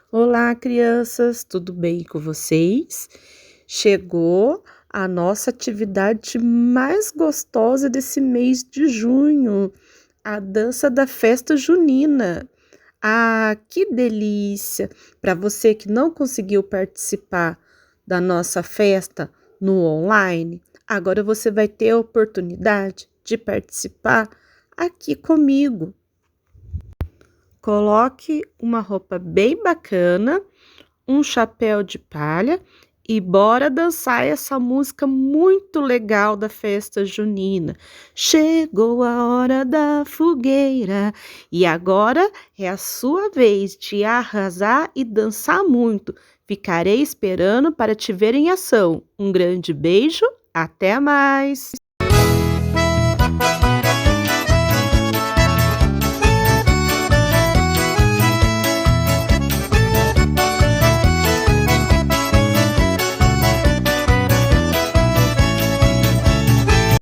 Olá, crianças, tudo bem com vocês? Chegou a nossa atividade mais gostosa desse mês de junho, a dança da festa junina. Ah, que delícia! Para você que não conseguiu participar da nossa festa no online, agora você vai ter a oportunidade de participar aqui comigo. Coloque uma roupa bem bacana, um chapéu de palha e bora dançar essa música muito legal da festa junina. Chegou a hora da fogueira e agora é a sua vez de arrasar e dançar muito. Ficarei esperando para te ver em ação. Um grande beijo, até mais!